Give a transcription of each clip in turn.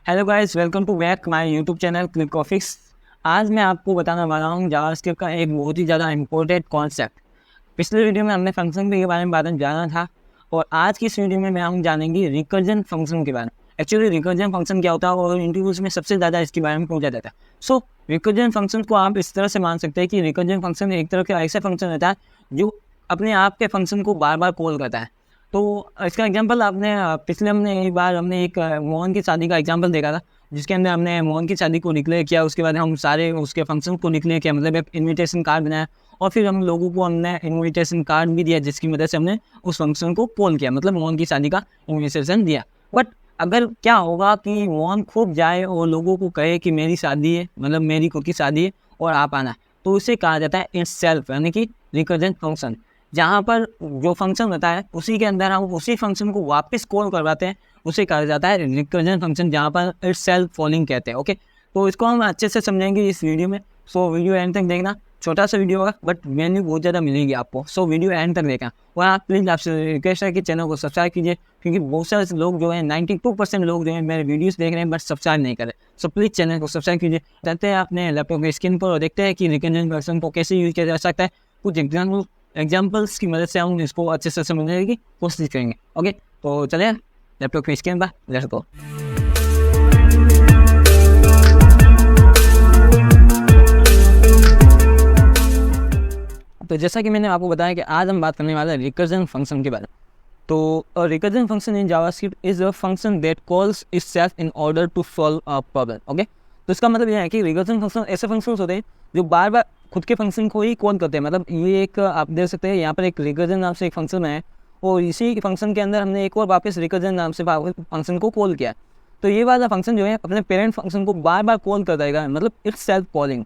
Hello guys, welcome to back my YouTube channel Click Office. आज मैं आपको बताने वाला हूँ जावास्क्रिप्ट का एक बहुत ही ज़्यादा इंपॉर्टेंट कॉन्सेप्ट। पिछले वीडियो में हमने फंक्शन के बारे में जाना था और आज की इस वीडियो में हम जानेंगे रिकर्जन फंक्शन के बारे में। एक्चुअली रिकर्जन फंक्शन क्या होता है और इंटरव्यूज में सबसे ज़्यादा इसके बारे में पूछा जाता है। सो रिकर्जन फंक्शन को आप इस तरह से मान सकते हैं कि रिकर्जन फंक्शन एक तरह का ऐसा फंक्शन रहता है जो अपने आप के फंक्शन को बार बार कॉल करता है। तो इसका एग्जांपल हमने एक मोहन की शादी का एग्जांपल देखा था, जिसके अंदर हमने मोहन की शादी को डिक्लेयर किया। उसके बाद हम सारे उसके फंक्शन को डिक्लेयर किया, मतलब एक इनविटेशन कार्ड बनाया और फिर हम लोगों को हमने इनविटेशन कार्ड भी दिया, जिसकी मदद से हमने उस फंक्शन को कॉल किया, मतलब मोहन की शादी का इनविटेशन दिया। बट अगर क्या होगा कि मोहन खूब जाए और लोगों को कहे कि मेरी शादी है, मतलब मेरी खुद की शादी है और आप आना, तो उसे कहा जाता है इट्स सेल्फ, यानी कि रिकर्जन फंक्शन। जहाँ पर जो फंक्शन रहता है उसी के अंदर हम उसी फंक्शन को वापस कॉल करवाते हैं, उसे कहा जाता है रिकर्जन फंक्शन, जहाँ पर इट्स सेल्फ फॉलोइंग कहते हैं। ओके, तो इसको हम अच्छे से समझेंगे इस वीडियो में। सो वीडियो एंड तक देखना। छोटा सा वीडियो होगा बट वैल्यू बहुत ज़्यादा मिलेगी आपको। सो वीडियो एंड तक देखना और आप प्लीज़ आपसे रिक्वेस्ट है कि चैनल को सब्सक्राइब कीजिए, क्योंकि बहुत सारे लोग जो हैं 92% लोग जो हैं मेरे वीडियोस देख रहे हैं बट सब्सक्राइब नहीं कर रहे। सो प्लीज़ चैनल को सब्सक्राइब कीजिए। चलते हैं अपने लैपटॉप की स्क्रीन पर और देखते हैं कि रिकर्जन फंक्शन को कैसे यूज किया जा सकता है। कुछ एग्जाम्पल्स की मदद से हम इसको अच्छे से समझने की कोशिश करेंगे। ओके, तो चलिए लैपटॉप की स्क्रीन पर लेट्स गो। तो जैसा कि मैंने आपको बताया कि आज हम बात करने वाले हैं रिकर्जन फंक्शन के बारे में। तो recursion function in JavaScript is a function that calls itself in order to solve a problem. Okay, तो इसका मतलब यह है कि रिकर्जन फंक्शन ऐसे फंक्शंस होते हैं जो बार बार खुद के फंक्शन को ही कॉल करते हैं। मतलब ये एक आप देख सकते हैं यहाँ पर एक रिकर्जन नाम से एक फंक्शन है और इसी फंक्शन के अंदर हमने एक और वापस रिकर्जन नाम से फंक्शन को कॉल किया। तो ये वाला फंक्शन जो है अपने पेरेंट फंक्शन को बार बार कॉल करता रहेगा, मतलब इट्स सेल्फ कॉलिंग।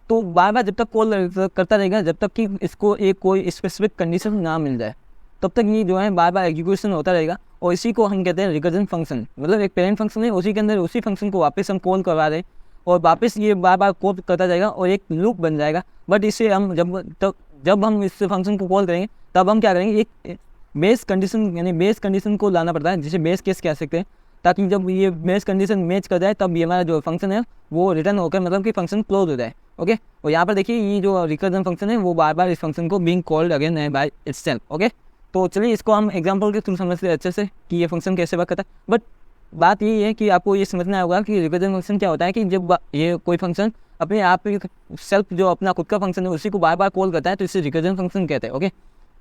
तो बार बार जब तक कॉल करता रहेगा, जब तक कि इसको एक कोई स्पेसिफिक कंडीशन ना मिल जाए, तब तक ये जो है बार बार एग्जीक्यूशन होता रहेगा और इसी को हम कहते हैं रिकर्जन फंक्शन। मतलब एक पेरेंट फंक्शन है, उसी के अंदर उसी फंक्शन को वापस हम कॉल करवा रहे और वापस ये बार बार कॉल करता जाएगा और एक लूप बन जाएगा। बट इसे हम जब हम इस फंक्शन को कॉल करेंगे तब हम क्या करेंगे, एक बेस कंडीशन यानी बेस कंडीशन को लाना पड़ता है, जिसे बेस केस कह सकते हैं, ताकि जब ये बेस कंडीशन मैच कर जाए तब ये हमारा जो फंक्शन है वो रिटर्न होकर मतलब कि फंक्शन क्लोज हो जाए। ओके, और यहाँ पर देखिए ये जो रिकर्जन फंक्शन है वो बार बार इस फंक्शन को being called again by itself. Okay, तो चलिए इसको हम एग्जांपल के थ्रू समझते हैं अच्छे से कि ये फंक्शन कैसे वर्क करता है। बट बात ये है कि आपको ये समझना होगा कि रिकर्जन फंक्शन क्या होता है, कि जब ये कोई फंक्शन अपने आप सेल्फ जो अपना खुद का फंक्शन है उसी को बार बार कॉल करता है तो इसे रिकर्जन फंक्शन कहते हैं। ओके,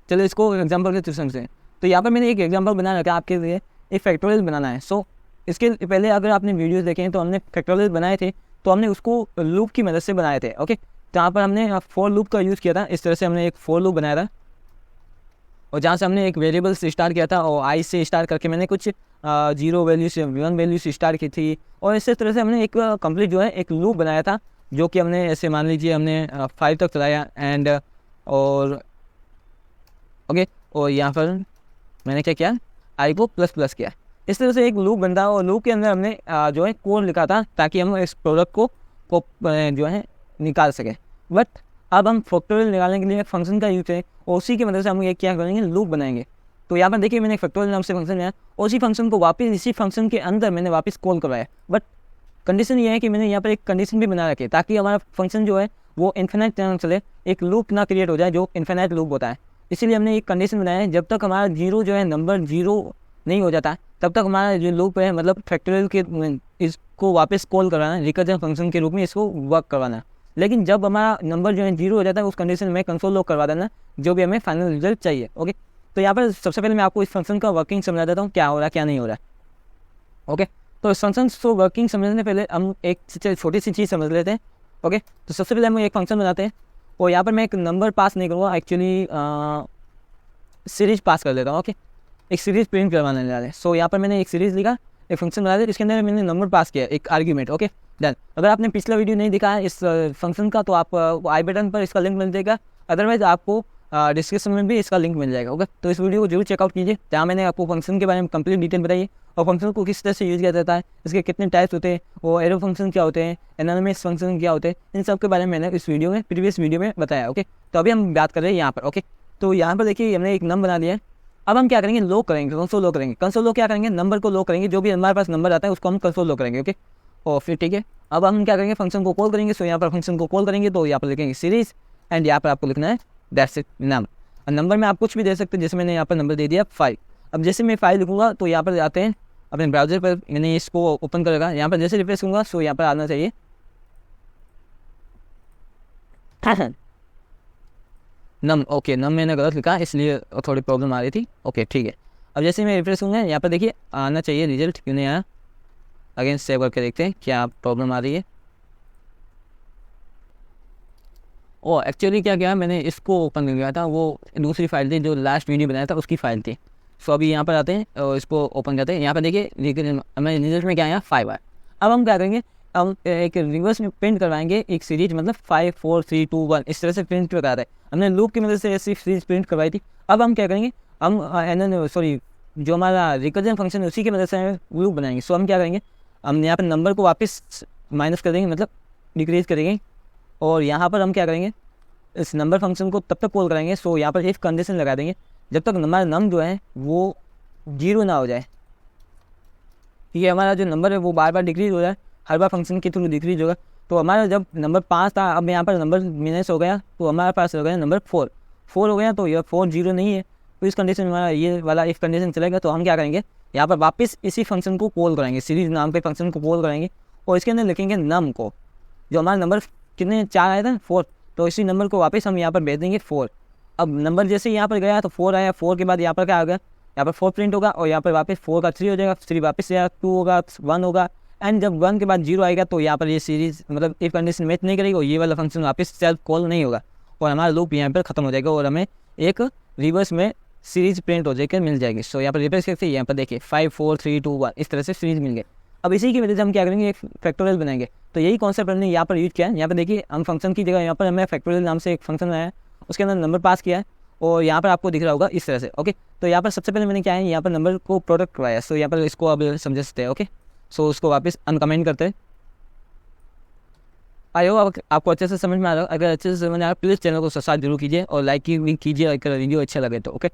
चलिए इसको एग्जाम्पल के थ्रू समझते हैं। तो यहाँ पर मैंने एक एग्जाम्पल बना रखा है आपके लिए, एक फैक्टोरियल बनाना है। सो इसके पहले अगर आपने वीडियोस देखे हैं तो हमने फैक्टोरियल बनाए थे, तो हमने उसको लूप की मदद से बनाए थे। ओके, जहाँ पर हमने फॉर लूप का यूज़ किया था। इस तरह से हमने एक फॉर लूप बनाया था और जहाँ से हमने एक वेरिएबल से स्टार्ट किया था और आई से स्टार्ट करके मैंने कुछ 0 वैल्यू से 1 वैल्यू से स्टार्ट की थी और इसी तरह से हमने एक कंप्लीट जो है एक लूप बनाया था, जो कि हमने ऐसे मान लीजिए हमने 5 तक चलाया एंड और ओके, और यहाँ पर मैंने क्या किया, आई को ++ किया। इस तरह से एक लूप बनता है और लूप के अंदर हमने जो है कोड लिखा था ताकि हम इस प्रोडक्ट को जो है निकाल सकें। बट अब हम फैक्टोरियल निकालने के लिए फंक्शन का यूज करें और उसी की मदद से हम ये क्या करेंगे, लूप बनाएंगे। तो यहाँ पर देखिए मैंने फैक्टोरियल नाम से फंक्शन लिया और उसी फंक्शन को वापस इसी फंक्शन के अंदर मैंने वापस कॉल करवाया। बट कंडीशन ये है कि मैंने यहाँ पर एक कंडीशन भी बना रखी है ताकि हमारा फंक्शन जो है वो इन्फिनाइट टाइम चले, एक लूप ना क्रिएट हो जाए जो इन्फिनाइट लूप होता है। इसीलिए हमने एक कंडीशन बनाया है, जब तक हमारा 0 जो है नंबर 0 नहीं हो जाता तब तक हमारा जो लूप है मतलब फैक्टोरियल के इसको वापस कॉल करवाना है, रिकर्जन फंक्शन के रूप में इसको वर्क करवाना है। लेकिन जब हमारा नंबर जो है 0 हो जाता है उस कंडीशन में कंसोल लॉग करवा देना, जो भी हमें फाइनल रिजल्ट चाहिए। ओके, तो यहाँ पर सबसे पहले मैं आपको इस फंक्शन का वर्किंग समझा देता हूँ, क्या हो रहा है क्या नहीं हो रहा है। ओके, तो इस फंक्शन को वर्किंग समझने पहले हम एक छोटी सी चीज़ समझ लेते हैं। ओके, तो सबसे पहले हम एक फंक्शन बनाते हैं और यहाँ पर मैं एक नंबर पास नहीं करूँगा, एक्चुअली सीरीज पास कर देता हूँ। ओके, एक सीरीज प्रिंट करवाने जा रहे हैं। सो यहाँ पर मैंने एक सीरीज लिखा, एक फंक्शन बना दिया, इसके अंदर मैंने नंबर पास किया, एक आर्ग्यूमेंट। Okay done. अगर आपने पिछला वीडियो नहीं देखा है इस फंक्शन का तो आप आई बटन पर इसका लिंक मिल जाएगा, अदरवाइज आपको डिस्क्रिप्शन में भी इसका लिंक मिल जाएगा। ओके, तो इस वीडियो को जरूर चेकआउट कीजिए, जहाँ मैंने आपको फंक्शन के बारे में कंप्लीट डिटेल बताई और फंक्शन को किस तरह से यूज़ किया जाता है, इसके कितने टाइप्स होते हैं, वो एरो फंक्शन क्या होते हैं, एनोनिमस फंक्शन क्या होते हैं, इन सब के बारे में मैंने इस वीडियो में प्रीवियस वीडियो में बताया। ओके, तो अभी हम बात कर रहे हैं यहाँ पर। ओके, तो यहाँ पर देखिए हमने एक नम बना दिया है अब हम क्या करेंगे, लो करेंगे, कंसोल लो करेंगे। कंसोल लो क्या करेंगे, नंबर को लो करेंगे, जो भी हमारे पास नंबर आता है उसको हम कंसोल लो करेंगे। ओके, और फिर ठीक है, अब हम क्या करेंगे, फंक्शन को कॉल करेंगे। सो यहाँ पर फंक्शन को कॉल करेंगे तो यहाँ पर लिखेंगे सीरीज, एंड यहाँ पर आपको लिखना है दैट्स इट नाम। और नंबर में आप कुछ भी दे सकते हैं, जैसे मैंने यहाँ पर नंबर दे दिया 5। अब जैसे मैं 5 लिखूँगा तो यहाँ पर आते हैं अपने ब्राउजर पर, मैंने इसको ओपन करेगा, यहाँ पर जैसे रिफ्रेश करूँगा सो यहाँ पर आना चाहिए नम। ओके, नम मैंने गलत लिखा इसलिए थोड़ी प्रॉब्लम आ रही थी। ओके ठीक है, अब जैसे मैं रिफ्रेश करूँगा यहाँ पर देखिए आना चाहिए रिजल्ट, क्यों नहीं आया। अगेन सेव करके देखते हैं क्या प्रॉब्लम आ रही है। ओ एक्चुअली क्या किया, मैंने इसको ओपन कर गया था, वो दूसरी फाइल थी जो लास्ट वीडियो बनाया था उसकी फाइल थी। सो अभी यहाँ पर आते हैं और इसको ओपन करते हैं। यहाँ पर देखिए हमें रिजल्ट में क्या आया 5 आया। अब हम क्या करेंगे, हम एक रिवर्स में प्रिंट करवाएंगे एक सीरीज, मतलब 5 4 3 2 1 इस तरह से प्रिंट करा रहे हैं। हमने लूप की मदद से ऐसी सीरीज प्रिंट करवाई थी। अब हम क्या करेंगे, हम जो हमारा रिकर्जन फंक्शन है उसी की मदद से लूप बनाएंगे। सो हम क्या करेंगे, हम यहाँ पर नंबर को वापस माइनस कर देंगे, मतलब डिक्रीज करेंगे, और यहाँ पर हम क्या करेंगे, इस नंबर फंक्शन को तब तक कॉल कराएंगे। सो यहाँ पर इफ कंडीशन लगा देंगे जब तक हमारा नम जो है वो 0 ना हो जाए। ठीक है, हमारा जो नंबर है वो बार बार डिक्रीज हो जाए, हर बार फंक्शन के थ्रू डिक्रीज होगा। तो हमारा जब नंबर 5 था, अब यहाँ पर नंबर माइनस हो गया तो हमारे पास हो गया नंबर 4 हो गया। तो यह 4 0 नहीं है, तो इस कंडीशन में हमारा ये वाला इफ कंडीशन चलेगा। तो हम क्या करेंगे, यहाँ पर वापस इसी फंक्शन को कॉल कराएंगे, सीरीज नाम के फंक्शन को कॉल कराएंगे, और इसके अंदर लिखेंगे नम को, जो हमारा नंबर कितने 4 आया था 4, तो इसी नंबर को वापस हम यहाँ पर भेज देंगे 4। अब नंबर जैसे यहाँ पर गया तो 4 आया, 4 के बाद यहाँ पर क्या आ गया, यहाँ पर 4 प्रिंट होगा, और यहाँ पर वापस 4 का 3 हो जाएगा, 3 वापस 2 होगा, 1 होगा, एंड जब 1 के बाद 0 आएगा तो यहाँ पर ये सीरीज मतलब इफ कंडीशन मैच नहीं करेगी, और ये वाला फंक्शन वापस सेल्फ कॉल नहीं होगा, और हमारा लूप यहाँ पर खत्म हो जाएगा, और हमें एक रिवर्स में सीरीज प्रिंट हो जाकर मिल जाएगी। सो यहाँ पर रिप्लेस करते हैं, यहाँ पर देखिए 5 4 3 2 1 इस तरह से सीरीज मिल गए। अब इसी की वजह से हम क्या करेंगे, एक फैक्टोरियल बनाएंगे। तो यही कॉन्सेप्ट हमने यहाँ पर यूज किया है। यहाँ पर देखिए हम फंक्शन की जगह यहाँ पर हमें फैक्टोरियल नाम से एक फंक्शन बनाया है, उसके अंदर नंबर पास किया है, और यहाँ पर आपको दिख रहा होगा इस तरह से। ओके, तो यहाँ पर सबसे पहले मैंने क्या है, यहाँ पर नंबर को प्रोडक्ट करवाया। सो यहाँ पर इसको अब समझ सकते हैं। ओके, सो उसको वापस अनकमेंट करते हैं। आई होप आपको अच्छे से समझ में आ रहा है। अगर अच्छे से समझ में आ रहा है प्लीज़ चैनल को सब्सक्राइब जरूर कीजिए और लाइक भी कीजिए अगर वीडियो अच्छा लगे तो। ओके,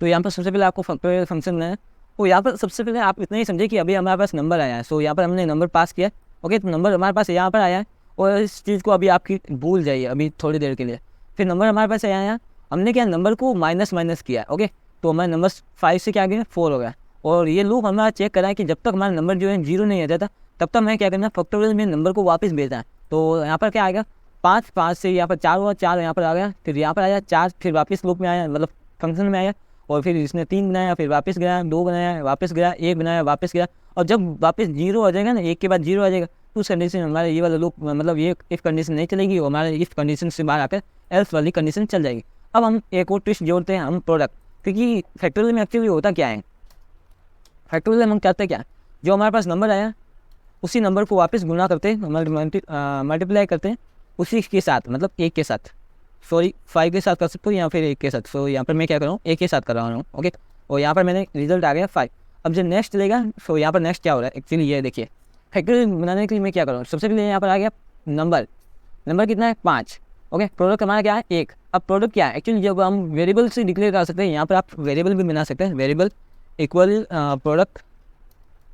तो यहाँ पर सबसे पहले आपको फैक्टोरियल फंक्शन बनाया है, और यहाँ पर सबसे पहले आप इतना ही समझे कि अभी हमारे पास नंबर आया है। सो यहाँ पर हमने नंबर पास किया। ओके, तो नंबर हमारे पास यहाँ पर आया है, और इस चीज़ को अभी आपकी भूल जाइए अभी थोड़ी देर के लिए। फिर नंबर हमारे पास आया है, हमने क्या नंबर को माइनस किया। ओके, तो हमारा नंबर 5 से क्या गया 4 हो गया, और ये लूप हमारा चेक करा है कि जब तक हमारा नंबर जो है 0 नहीं आ जाता तब तक हमें क्या करना है, फैक्टोरियल में नंबर को वापस भेजना है। तो यहाँ पर क्या आएगा 5 से यहाँ पर 4 हुआ, 4 यहाँ पर आ गया, फिर यहाँ पर आया 4, फिर वापस लूप में आया, मतलब फंक्शन में आया, और फिर इसने 3 बनाया, फिर वापस गया, 2 बनाया, वापस गया, 1 बनाया, वापस गया, और जब वापस 0 आ जाएगा ना, 1 के बाद 0 आ जाएगा, तो उस कंडीशन हमारा ये वाला लूप मतलब ये इफ कंडीशन नहीं चलेगी, और हमारे इफ कंडीशन से बाहर आकर एल्स वाली कंडीशन चल जाएगी। अब हम एक और ट्विस्ट जोड़ते हैं, हम प्रोडक्ट, क्योंकि फैक्टोरियल में एक्चुअली होता क्या है, फैक्टोरियल में हम करते क्या, जो हमारे पास नंबर आया उसी नंबर को वापस गुना करते हैं, मल्टीप्लाई करते हैं उसी के साथ, मतलब 1 के साथ, सॉरी 5 के साथ कर सकते हो या फिर 1 के साथ। सो यहाँ पर मैं क्या कर रहा हूँ, 1 के साथ कर रहा हूँ। ओके, और यहाँ पर मैंने रिजल्ट आ गया 5। अब जब नेक्स्ट चलेगा, सो यहाँ पर नेक्स्ट क्या हो रहा है एक्चुअली ये देखिए, फैक्टोरियल बनाने के लिए मैं क्या कर रहा हूँ, सबसे पहले यहाँ पर आ गया नंबर कितना है 5। ओके, प्रोडक्ट हमारा क्या है 1। अब प्रोडक्ट क्या है एक्चुअली, जब हम वेरिएबल से डिक्लेयर कर सकते हैं, यहाँ पर आप वेरिएबल भी बना सकते हैं, variable equal product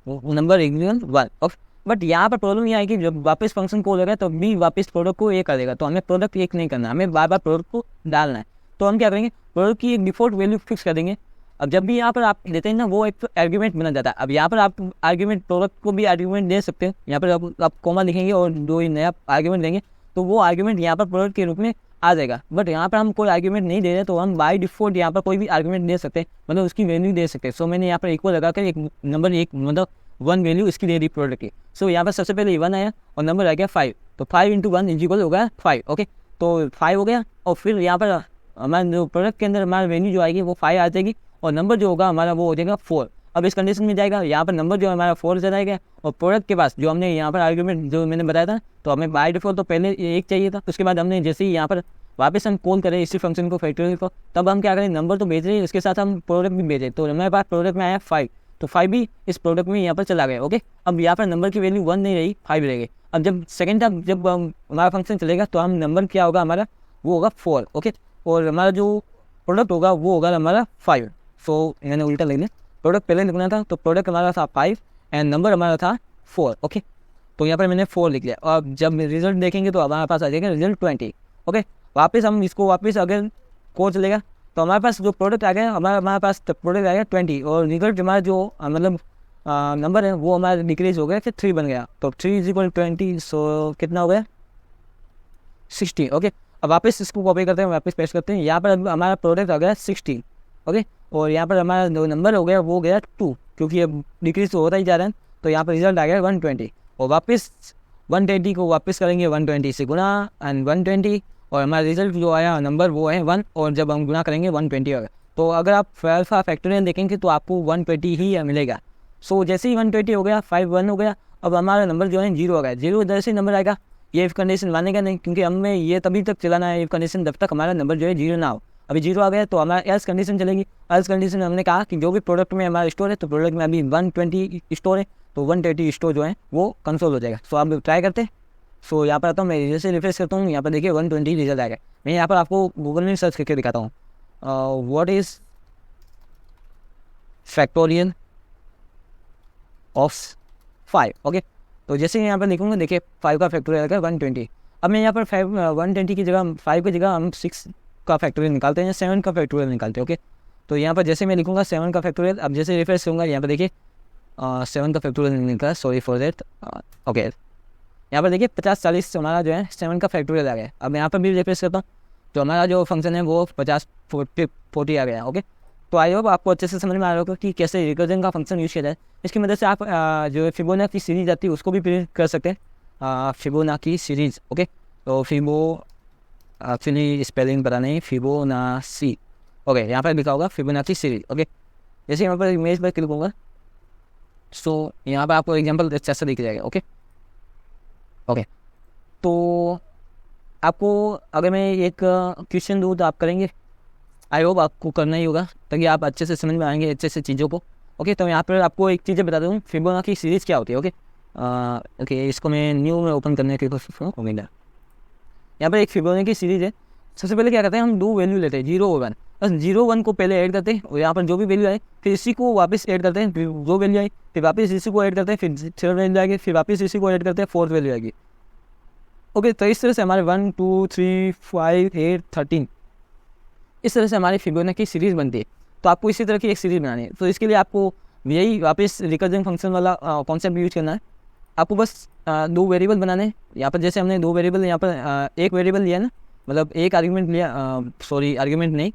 number equal 1। Okay, but यहाँ पर प्रॉब्लम यह है कि जब वापस फंक्शन कॉल होगा तो भी वापस प्रोडक्ट को 1 करेगा, तो हमें प्रोडक्ट 1 नहीं करना, हमें बार बार प्रोडक्ट को डालना है। तो हम क्या करेंगे, प्रोडक्ट की एक डिफॉल्ट वैल्यू फिक्स कर देंगे। अब जब भी यहाँ पर आप देते हैं ना, वो एक आर्ग्यूमेंट बना जाता है। अब यहाँ पर आप आर्ग्यूमेंट प्रोडक्ट को भी आर्ग्यूमेंट दे सकते हैं, यहाँ पर आप कॉमा लिखेंगे और 2 नया आर्ग्यूमेंट देंगे, तो वो आर्ग्यूमेंट यहाँ पर प्रोडक्ट के रूप में आ जाएगा। बट यहाँ पर हम कोई आर्ग्यूमेंट नहीं दे रहे, तो हम बाय डिफॉल्ट यहाँ पर कोई भी आर्ग्यूमेंट दे सकते हैं, मतलब उसकी वैल्यू दे सकते हैं। सो मैंने यहाँ पर इक्वल लगाकर एक नंबर 1 मतलब 1 वैल्यू इसकी दे दी प्रोडक्ट की। सो यहाँ पर सबसे पहले 1 आया और नंबर आ गया 5, तो 5 × 1 इक्वल हो गया 5। ओके, तो 5 हो गया, और फिर यहाँ पर हमारे जो प्रोडक्ट के अंदर हमारा वैल्यू जो आएगी वो 5 आ जाएगी, और नंबर जो होगा हमारा वो हो जाएगा 4। अब इस कंडीशन में जाएगा, यहाँ पर नंबर जो हमारा 4 चला जाएगा, और प्रोडक्ट के पास जो हमने यहाँ पर आर्ग्यूमेंट जो मैंने बताया था, तो हमें बाय डिफॉल्ट तो पहले 1 चाहिए था, उसके बाद हमने जैसे ही यहाँ पर वापस हम कॉल करें इसी फंक्शन को फैक्टोरियल को, तब हम क्या करें, नंबर तो भेज रहे हैं, उसके साथ हम प्रोडक्ट भी भेजें, तो हमारे पास प्रोडक्ट में आया 5, तो 5 भी इस प्रोडक्ट में यहाँ पर चला गया। ओके, अब यहाँ पर नंबर की वैल्यू 1 नहीं रही, 5 रहेगी। अब जब सेकेंड टाइम जब हमारा फंक्शन चलेगा, तो हम नंबर क्या होगा हमारा, वो होगा 4। ओके, और हमारा जो प्रोडक्ट होगा वो होगा हमारा 5। सो मैंने उल्टा लिख लिया, प्रोडक्ट पहले लिखना था, तो प्रोडक्ट हमारा था 5 एंड नंबर हमारा था 4। ओके, तो यहाँ पर मैंने 4 लिख लिया, और जब रिजल्ट देखेंगे तो हमारे पास आ जाएगा रिजल्ट 20। ओके, वापस हम इसको वापस अगर कोड चलेगा तो हमारे पास जो प्रोडक्ट आ गया, हमारे पास प्रोडक्ट आ गया 20, और रिजल्ट हमारा जो मतलब नंबर है वो हमारा डिक्रीज हो गया, फिर 3 बन गया, तो 3 = 20, सो कितना हो गया 60। ओके, अब वापस इसको कॉपी करते हैं, वापस पेस्ट करते हैं, यहाँ पर अब हमारा प्रोडक्ट आ गया 60। ओके, और यहाँ पर हमारा जो नंबर हो गया वो गया 2, क्योंकि अब डिक्रीज तो होता ही जा रहा है, तो यहाँ पर रिजल्ट आ गया 120, और वापस 120 को वापस करेंगे 120 से गुना एंड 120, और हमारा रिजल्ट जो आया नंबर वो है 1, और जब हम गुना करेंगे 120 होगा। तो अगर आप अल्फा फैक्टोरियल देखेंगे तो आपको 120 ही मिलेगा। सो जैसे ही 120 हो गया, 5 1 हो गया, अब हमारा नंबर जो है 0 हो गया। 0 जैसे नंबर आएगा ये इफ कंडीशन मानेगा नहीं, क्योंकि हमें ये तभी तक चलाना है इफ कंडीशन जब तक हमारा नंबर जो है 0 ना हो। अभी 0 आ गया तो हमारा एल्स कंडीशन चलेगी। एल्स कंडीशन हमने कहा कि जो भी प्रोडक्ट में हमारा स्टोर है, तो प्रोडक्ट में अभी 120 स्टोर है, तो 120 स्टोर जो है वो कंसोल हो जाएगा। सो आप ट्राई करते हैं। सो यहाँ पर आता हूँ, मैं जैसे रिफ्रेश करता हूँ, यहाँ पर देखिए 120 रिजल्ट आएगा। मैं यहाँ पर आपको गूगल में सर्च करके दिखाता हूँ, what is factorial of 5। Okay, तो जैसे यहाँ पर लिखूँगा, देखिए 5 का फैक्टोरियल आएगा 120। अब मैं यहाँ पर 120 की जगह 5 की जगह हम 6 का फैक्टोरियल निकालते हैं, 7 का फैक्टोरियल निकालते हैं। ओके, तो यहाँ पर जैसे मैं लिखूँगा 7 का फैक्टोरियल, अब जैसे रिफ्रेश करूँगा यहाँ पर देखिए 7 का फैक्टोरियल निकला, सॉरी फॉर दैट। ओके, यहाँ पर देखिए 50 40 हमारा जो है 7 का फैक्टोरियल आ गया। अब यहाँ पर भी रिफ्रेश करता हूँ, तो हमारा जो फंक्शन है वो 50 40 आ गया। ओके, तो आई होप आपको अच्छे से समझ में आ रहा होगा कि कैसे रिकर्जन का फंक्शन यूज़ किया जाए। इसकी मदद से आप जो फिबोनाची सीरीज आती है उसको भी प्रिंट कर सकते हैं, फिबोनाची सीरीज। ओके, तो फिबो एक्चुअली स्पेलिंग पता नहीं, फिबोनाची। ओके, यहाँ पर लिखा होगा फिबोनाची सीरीज। ओके, जैसे यहाँ पर इमेज पर क्लिक होगा, सो यहाँ पर आपको एग्जाम्पल अच्छा सा दिख जाएगा। ओके ओके, तो आपको अगर मैं एक क्वेश्चन दूँ तो आप करेंगे? आई होप आपको करना ही होगा, ताकि आप अच्छे से समझ में आएंगे अच्छे से चीज़ों को। ओके, तो यहाँ पर आपको एक चीज़ें बता दूँ, फिबोनाची सीरीज़ क्या होती है। ओके ओके, इसको मैं न्यू में ओपन करने की कोशिश करूँ। यहाँ पर एक फिबोनाची सीरीज़ है। सबसे पहले क्या करते हैं, हम 2 वैल्यू लेते हैं 0 और 1। बस 0 1 को पहले ऐड करते हैं, और यहाँ पर जो भी वैल्यू आए फिर इसी को वापस ऐड करते हैं, फिर जो वैल्यू आई फिर वापस इसी को ऐड करते हैं, फिर 3rd वैल्यू आएगी, फिर वापस इसी को ऐड करते हैं, 4th वैल्यू आएगी। ओके, तो इस तरह से हमारे 1 2 3 5 8 13 इस तरह से हमारी फिबोनाची सीरीज़ बनती है। तो आपको इसी तरह की एक सीरीज़ बनानी है, तो इसके लिए आपको यही वापस रिकर्जन फंक्शन वाला कॉन्सेप्ट यूज करना है। आपको बस 2 वेरिएबल बनाने हैं। यहाँ पर जैसे हमने 2 वेरिएबल, यहाँ पर एक वेरिएबल लिया ना, मतलब एक आर्गुमेंट लिया, सॉरी आर्गुमेंट नहीं,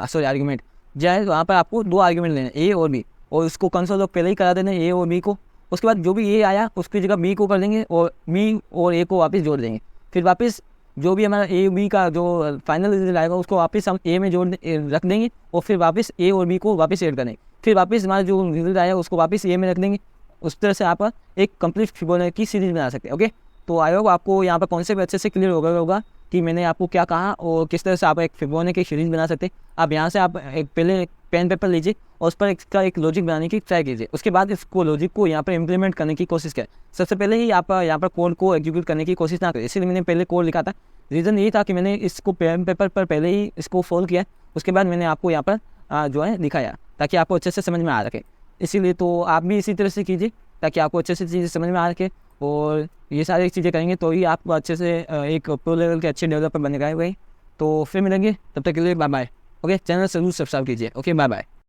सॉरी आर्गुमेंट जाए, तो यहाँ पर आपको 2 आर्गुमेंट लेने ए और बी, और इसको कंसोल लॉग पहले ही करा देना ए और बी को। उसके बाद जो भी ए आया उसकी जगह बी को कर देंगे, और बी और ए को वापस जोड़ देंगे। फिर वापस जो भी हमारा ए बी का जो फाइनल रिजल्ट आएगा उसको वापस हम ए में रख देंगे, और फिर वापस ए और बी को वापस ऐड करेंगे। फिर वापस हमारा जो रिजल्ट आया उसको वापस ए में रख देंगे। उस तरह से आप एक कंप्लीट फिबोनाची सीरीज बना सकते हैं। ओके, तो आई होप आपको यहाँ पर कॉन्सेप्ट अच्छे से क्लियर होगा कि मैंने आपको क्या कहा और किस तरह से आप एक फिबोनाची सीरीज बना सकते हैं। आप यहाँ से आप एक पहले पेन पेपर लीजिए और उस पर इसका एक लॉजिक बनाने की ट्राई कीजिए। उसके बाद इसको लॉजिक को यहाँ पर इम्प्लीमेंट करने की कोशिश करें। सबसे पहले ही आप यहाँ पर कोड को एग्जीक्यूट करने की कोशिश ना करें, इसलिए मैंने पहले कोड लिखा था। रीज़न यही था कि मैंने इसको पेन पेपर पर पहले ही इसको सोल्व किया, उसके बाद मैंने आपको यहाँ पर जो है दिखाया, ताकि आपको अच्छे से समझ में आ सके। इसीलिए तो आप भी इसी तरह से कीजिए ताकि आपको अच्छे से चीज़ें समझ में आ सके, और ये सारी चीज़ें करेंगे तो ही आप अच्छे से एक प्रो लेवल के अच्छे डेवलपर बन गए। तो फिर मिलेंगे, तब तक के लिए बाय बाय। ओके, चैनल जरूर सब्सक्राइब कीजिए। Okay, bye bye.